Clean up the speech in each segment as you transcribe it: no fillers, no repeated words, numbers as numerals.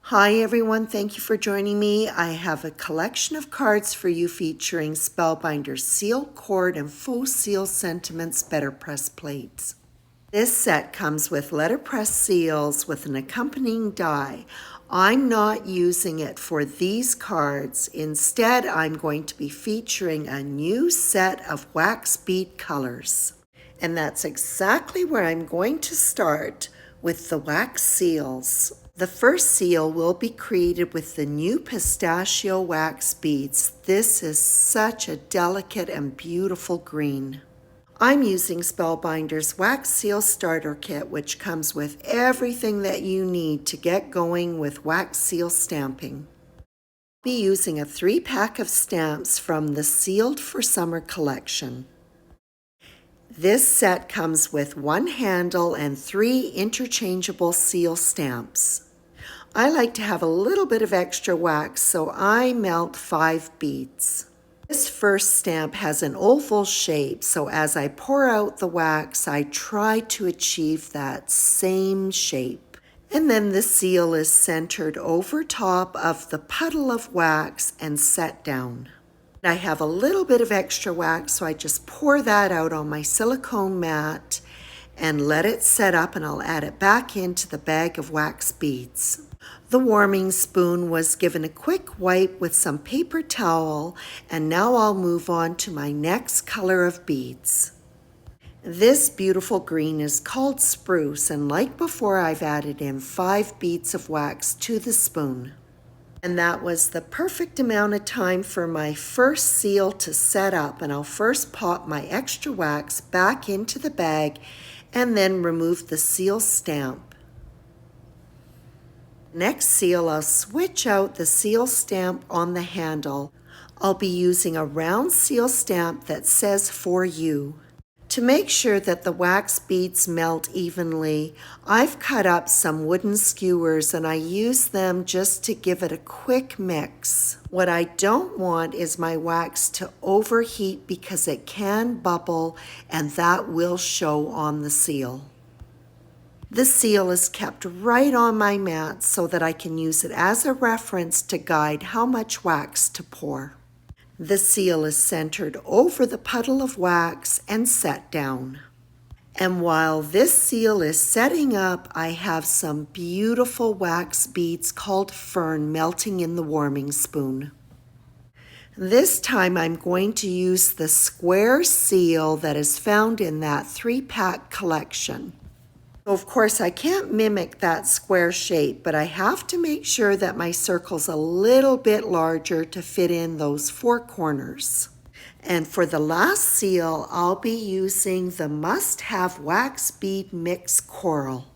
Hi everyone, thank you for joining me. I have a collection of cards for you featuring Spellbinder seal cord and faux seal sentiments letterpress plates. This set comes with letterpress seals with an accompanying die. I'm not using it for these cards. Instead, I'm going to be featuring a new set of wax bead colors. And that's exactly where I'm going to start with the wax seals. The first seal will be created with the new pistachio wax beads. This is such a delicate and beautiful green. I'm using Spellbinder's Wax Seal Starter Kit, which comes with everything that you need to get going with wax seal stamping. I'll be using a 3-pack of stamps from the Sealed for Summer collection. This set comes with 1 handle and 3 interchangeable seal stamps. I like to have a little bit of extra wax, so I melt 5 beads. This first stamp has an oval shape, so as I pour out the wax, I try to achieve that same shape. And then the seal is centered over top of the puddle of wax and set down. I have a little bit of extra wax, so I just pour that out on my silicone mat and let it set up, and I'll add it back into the bag of wax beads. The warming spoon was given a quick wipe with some paper towel, and now I'll move on to my next color of beads. This beautiful green is called Spruce, and like before, I've added in 5 beads of wax to the spoon. And that was the perfect amount of time for my first seal to set up, and I'll first pop my extra wax back into the bag and then remove the seal stamp. Next seal, I'll switch out the seal stamp on the handle. I'll be using a round seal stamp that says "For You." To make sure that the wax beads melt evenly, I've cut up some wooden skewers and I use them just to give it a quick mix. What I don't want is my wax to overheat because it can bubble, and that will show on the seal. The seal is kept right on my mat so that I can use it as a reference to guide how much wax to pour. The seal is centered over the puddle of wax and set down. And while this seal is setting up, I have some beautiful wax beads called Fern melting in the warming spoon. This time I'm going to use the square seal that is found in that 3-pack collection. Of course, I can't mimic that square shape, but I have to make sure that my circle's a little bit larger to fit in those 4 corners. And for the last seal, I'll be using the must-have wax bead mix coral.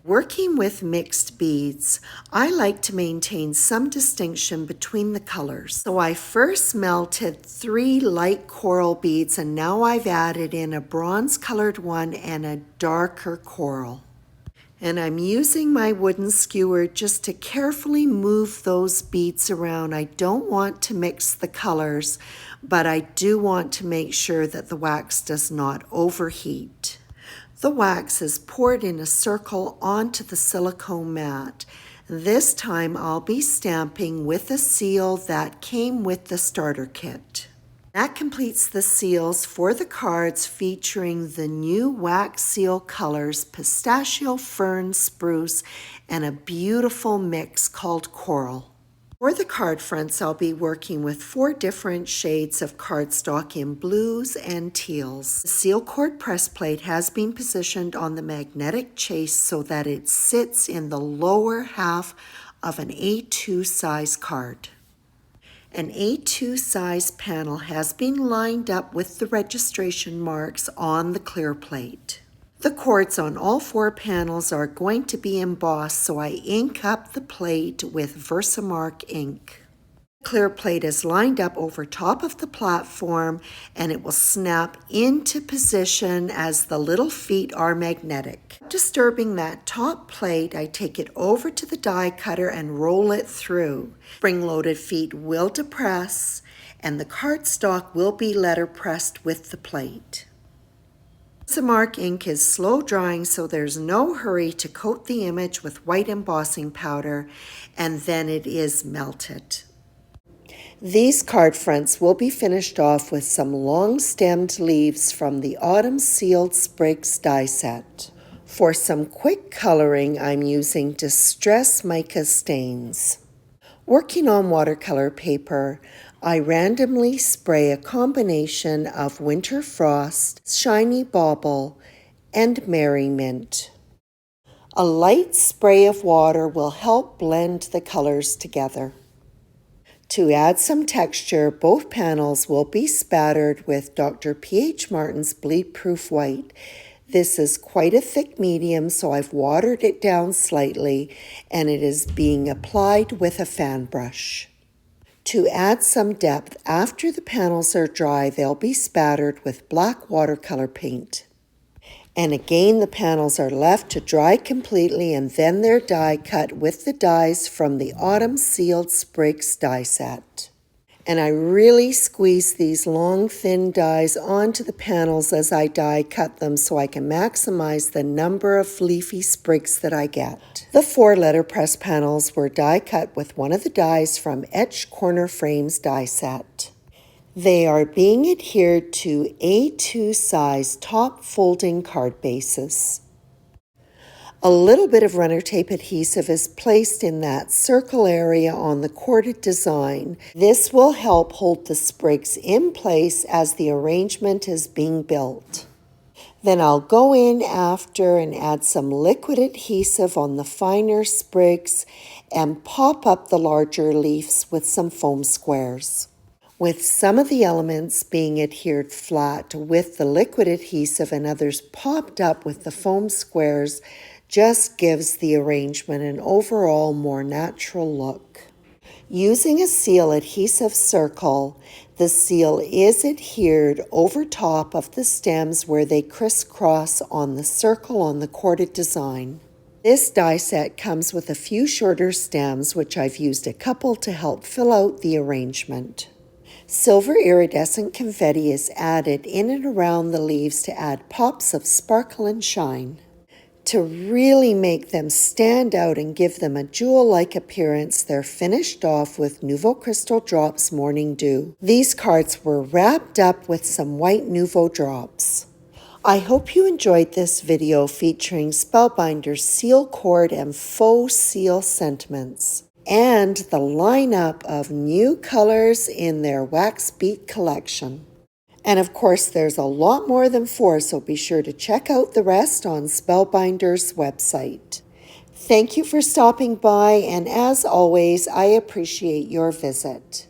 Working with mixed beads, I like to maintain some distinction between the colors. So I first melted 3 light coral beads, and now I've added in a bronze-colored one and a darker coral. And I'm using my wooden skewer just to carefully move those beads around. I don't want to mix the colors, but I do want to make sure that the wax does not overheat. The wax is poured in a circle onto the silicone mat. This time I'll be stamping with a seal that came with the starter kit. That completes the seals for the cards featuring the new wax seal colors Pistachio, Fern, Spruce, and a beautiful mix called Coral. For the card fronts, I'll be working with 4 different shades of cardstock in blues and teals. The seal cord press plate has been positioned on the magnetic chase so that it sits in the lower half of an A2 size card. An A2 size panel has been lined up with the registration marks on the clear plate. The cords on all 4 panels are going to be embossed, so I ink up the plate with Versamark ink. The clear plate is lined up over top of the platform, and it will snap into position as the little feet are magnetic. Disturbing that top plate, I take it over to the die cutter and roll it through. Spring-loaded feet will depress, and the cardstock will be letterpressed with the plate. Mark ink is slow drying, so there's no hurry to coat the image with white embossing powder, and then it is melted. These card fronts will be finished off with some long-stemmed leaves from the Autumn Sealed Sprigs die set. For some quick coloring, I'm using Distress Mica stains. Working on watercolor paper, I randomly spray a combination of Winter Frost, Shiny Bauble, and Merry Mint. A light spray of water will help blend the colors together. To add some texture, both panels will be spattered with Dr. P.H. Martin's Bleed Proof White. This is quite a thick medium, so I've watered it down slightly, and it is being applied with a fan brush. To add some depth, after the panels are dry, they'll be spattered with black watercolor paint. And again, the panels are left to dry completely, and then they're die cut with the dies from the Autumn Sealed Sprigs die set. And I really squeeze these long, thin dies onto the panels as I die cut them so I can maximize the number of leafy sprigs that I get. The 4 letterpress panels were die cut with one of the dies from Etched Corner Frames die set. They are being adhered to A2 size top folding card bases. A little bit of runner tape adhesive is placed in that circle area on the corded design. This will help hold the sprigs in place as the arrangement is being built. Then I'll go in after and add some liquid adhesive on the finer sprigs and pop up the larger leaves with some foam squares. With some of the elements being adhered flat with the liquid adhesive and others popped up with the foam squares just gives the arrangement an overall more natural look. Using a seal adhesive circle, the seal is adhered over top of the stems where they crisscross on the circle on the corded design. This die set comes with a few shorter stems, which I've used a couple to help fill out the arrangement. Silver iridescent confetti is added in and around the leaves to add pops of sparkle and shine. To really make them stand out and give them a jewel-like appearance, they're finished off with Nuvo Crystal Drops Morning Dew. These cards were wrapped up with some white Nuvo drops. I hope you enjoyed this video featuring Spellbinder's seal cord and faux seal sentiments, and the lineup of new colors in their wax bead collection. And of course, there's a lot more than 4, so be sure to check out the rest on Spellbinder's website. Thank you for stopping by, and as always, I appreciate your visit.